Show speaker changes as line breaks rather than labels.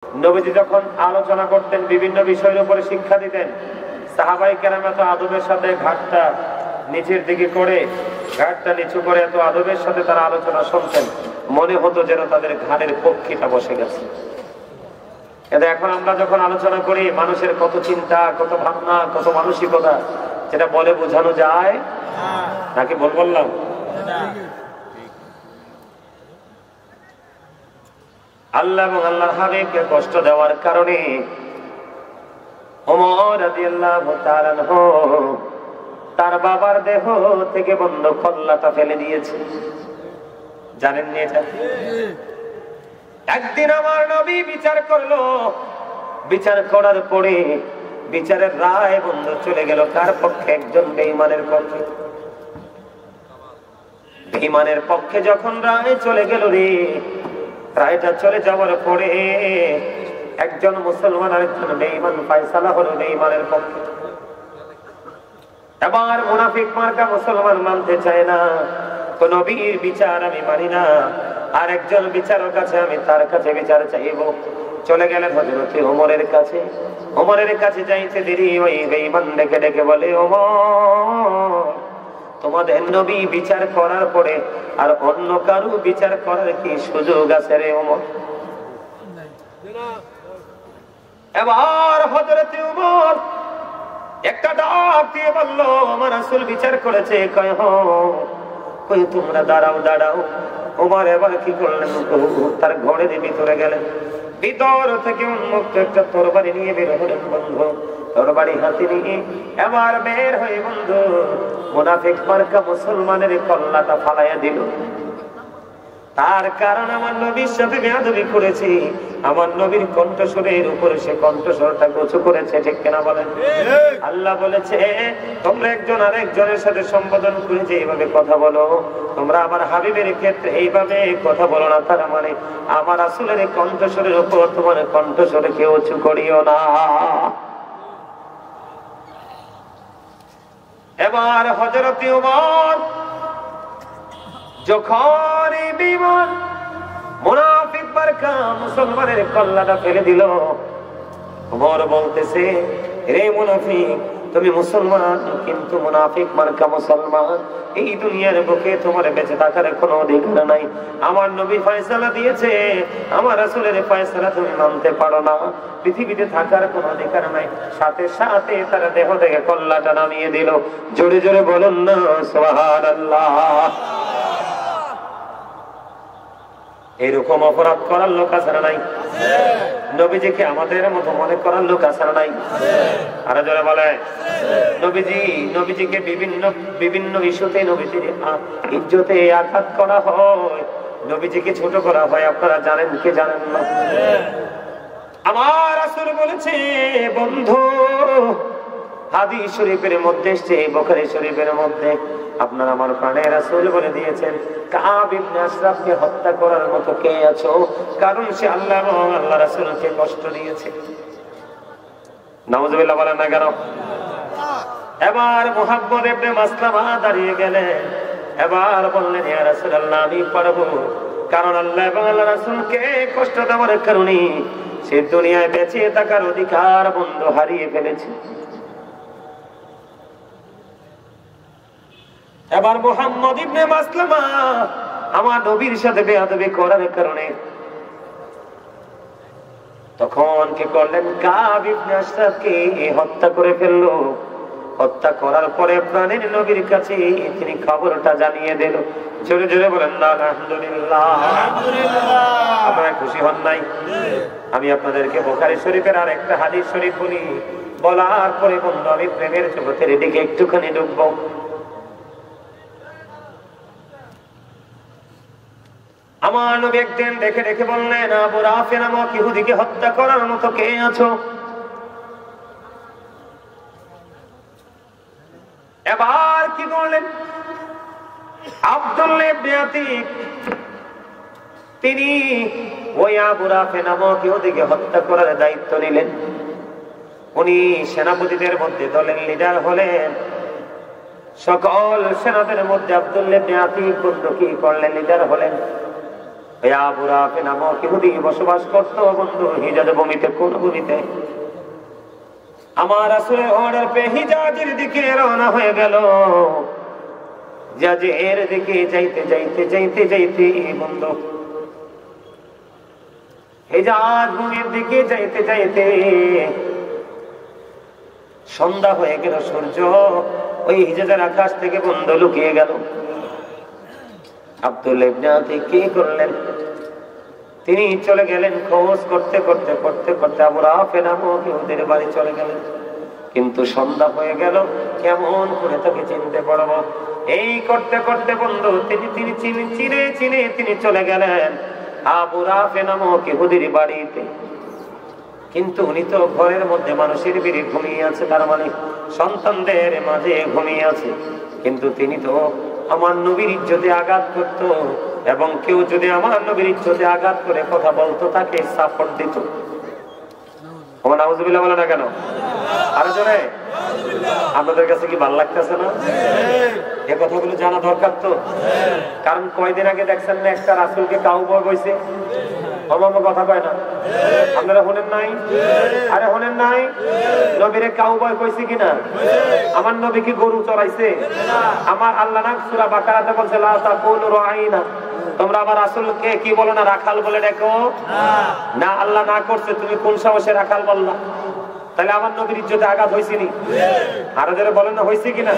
নবীজি যখন আলোচনা করতেন, বিভিন্ন বিষয়ের উপরে শিক্ষা দিতেন, সাহাবায়ে কেরাম এত আদবের সাথে ঘাটটা নিচের দিকে করে, ঘাটটা নিচু করে এত আদবের সাথে তারা আলোচনা শুনতেন, মনে হতো যেন তাদের ঘাড়ের পক্ষীটা বসে গেছে। কিন্তু এখন আমরা যখন আলোচনা করি, মানুষের কত চিন্তা, কত ভাবনা, কত মানসিকতা, যেটা বলে বোঝানো যায় নাকি বললাম? আল্লাহ এবং আল্লাহর হাবিবকে কষ্ট দেওয়ার কারণে ওমর রাদিয়াল্লাহু তাআলা আনহু তার বাবার দেহ থেকে বন্ধ কল্লাটা ফেলে দিয়েছে। জানেন নি এটা? একদিন আমার নবী বিচার করলো, বিচার করার পরে বিচারের রায় বন্ধ চলে গেল কার পক্ষে? একজন বেঈমানের পক্ষে। বেঈমানের পক্ষে যখন রায় চলে গেল রে, রায়টা চলে যাওয়ার পরে একজন মুসলমান আর একজন বেঈমান ফয়সালা হলো বেঈমানের পক্ষে। এবার মুনাফিক মার্কা মুসলমান মানতে চায় না, কোন নবীর বিচার আমি মানি না, আর একজন বিচারক কাছে আমি তার কাছে বিচার চাইব। চলে গেলেন হযরত ওমরের কাছে। ওমরের কাছে যাইতে দেরি, ওই বেঈমান ডেকে ডেকে বলে, ওমর, তোমাদের নবী বিচার করার পরে আর অন্য কারো বিচার করার কি সুযোগ আছে রে ওমর? এবার হযরত ওমর একটা ডাক দিয়ে বলল, আমার রাসূল বিচার করেছে। কয় কই তোমরা দাঁড়াও দাঁড়াও। ওমর এবার কি করলেন? তার ঘরের ভিতরে গেলেন, ভিতর থেকে উন্মুক্ত একটা তরবারি নিয়ে বের হলেন। বন্ধু তরবারি হাতে নিয়ে এবার বের হয়ে বন্ধু মুনাফিক মার্কা মুসলমানের কল্লাটা ফালাইয়া দিল। তার কারণ আমার নবীর সাথে বেয়াদবি করেছে, আমার নবীর কণ্ঠস্বরের উপরে সে কণ্ঠস্বরটা উঁচু করেছে। ঠিক কিনা বলেন? আল্লাহ বলেছে, তোমরা একজন আরেকজনের সাথে সম্বোধন করে যে এইভাবে কথা বলো, তোমরা আমার হাবিবের ক্ষেত্রে এইভাবে কথা বলো না। তার মানে আমার রাসূলের কণ্ঠস্বরের উপর তোমার কণ্ঠস্বরকে উঁচু করিও না। এবার হযরত ওমর যখন বিমান মুনাফিক মার্কা মুসলমানের কল্লাটা ফেলে দিল, ওমর বলতেছে, রে মুনাফিক, তুমি মুসলমান কিন্তু মুনাফিক মার্কা মুসলমান, এই দুনিয়ার বুকে তোমার বেঁচে থাকার কোনো অধিকার নাই। আমার নবী ফয়সালা দিয়েছে, আমার রাসূলের ফয়সালা তুমি মানতে পারো না, পৃথিবীতে থাকার কোনো অধিকার নাই। সাথে সাথে তার দেহ থেকে কল্লাটা নামিয়ে দিল। জোরে জোরে বলুন না সুবহানাল্লাহ। এরকম অপরাধ করার লোক আছে না নাই? নবীজিকে আমাদের মতো মনে করার লোক আছে না নাই? আরো জোরে বলে। নবীজিকে বিভিন্ন ইস্যুতে নবীজির ইজ্জতে আঘাত করা হয়, নবীজিকে ছোট করা হয়। আপনারা জানেন কি জানেন না? আমার রাসূল বলেছে, বন্ধু হাদিস শরীফের মধ্যে এসেছে, বুখারী শরীফের মধ্যে, আপনার আমার প্রাণের রাসূল বলে দিয়েছেন, কাব ইবনে আশরাফকে হত্যা করার মতো কে আছো? কারণ সে আল্লাহ এবং আল্লাহ রাসূলকে কষ্ট দিয়েছে। নাউজুবিল্লাহ বলেন না কেন? এবার মুহাম্মদ ইবনে মাসলামা দাঁড়িয়ে গেলেন, এবার বললেন, ইয়া রাসূলুল্লাহ, আমি পারবো, কারণ আল্লাহ এবং আল্লাহ রাসূলকে কষ্ট দেওয়ার কারণে সে দুনিয়ায় বেঁচে থাকার অধিকার বন্ধু হারিয়ে ফেলেছে। এবার মুহাম্মদ ইবনে মাসলামা আমার নবীর সাথে বেয়াদবি করার কারণে তখন কি করলেন? কাব ইবনে আশরাফকে হত্যা করে ফেললো। হত্যা করার পরে প্রাণের নবীর কাছে তিনি খবরটা জানিয়ে দিল। জোরে জোরে বলেন না আলহামদুলিল্লাহ। আপনারা খুশি হন নাই? আমি আপনাদেরকে বুখারী শরীফের আর একটা হাদিস শরীফ বলি, বলার পরে বন্ধু আমি প্রেমের জগতের দিকে একটুখানি ঢুকবো। আমার নবী একদিন দেখে দেখে বললেন, আবু রাফি নামক ইহুদিকে হত্যা করার মতো কে আছো? এবার কি করলেন? আব্দুল্লাহ ইবনে আতিক তিনি ওই আবু রাফি নামক ইহুদিকে হত্যা করার দায়িত্ব নিলেন। উনি সেনাপতিদের মধ্যে দলের লিডার হলেন। সকল সেনাদের মধ্যে আব্দুল্লাহ ইবনে আতিক বন্ধু কি করলেন? লিডার হলেন। ওই আবু রাফি নামক ইহুদি বসবাস করত বন্ধু হিজাজ ভূমিতে। কোন ভূমিতে? আমার রাসূলের অর্ডার পেয়ে হিজাজের দিকে রওনা হয়ে গেল। হিজাজের দিকে যাইতে যাইতে যাইতে যাইতে বন্ধু হিজাজ ভূমির দিকে যাইতে যাইতে সন্ধ্যা হয়ে গেল। সূর্য ওই হিজাজের আকাশ থেকে বন্ধু লুকিয়ে গেল। আব্দুল্লাহ ইবনে আতিক কি করলেন? তিনি চলে গেলেন খোঁজ করতে করতে করতে করতে আবু রাফি নামক ইহুদির বাড়ি চলে গেলেন। কিন্তু সন্ধ্যা হয়ে গেল, কেমন করে তাকে চিনতে পারবো? এই করতে করতে বন্ধু তিনি চিনে তিনি চলে গেলেন আবু রাফি নামক ইহুদির বাড়িতে। কিন্তু উনি তো ঘরের মধ্যে মানুষের ভিড়ে ঘুমিয়ে আছে, তার মানে সন্তানদের মাঝে ঘুমিয়ে আছে। কিন্তু তিনি তো আমার নবীর ইজ্জতে আঘাত করত, এবং কেউ যদি আমার নবীর ইজ্জতে আঘাত করে কথা বলতো তাকে সাপোর্ট দিত। আমার নাউজুবিল্লাহ বলে না কেন? আরো জোরে। আপনাদের কাছে কি ভালো লাগতেছে না? এ কথাগুলো জানা দরকার তো। কারণ কয়দিন আগে দেখছেন না একটা রাসূলকে কাউবয় কইছে, কথা কয় না? আপনারা শুনেন নাই? আরে শুনেন নাই? নবীরে কাউবয় কইছে কিনা? আমার নবী কি গরু চড়াইছে? আমার আল্লাহ না সূরা বাকারাতে বলছে লা তাকুলু রাঈনা, তোমরা আমার রাসূলকে কি বলো না, রাখাল বলে দেখো না। আল্লাহ না করছে, তুমি কোন সাহসে রাখাল বললা? তাহলে আমার নবীর ইজ্জতে আঘাত হয়েছে নি? আরো যারা বলেন না হয়েছে কিনা?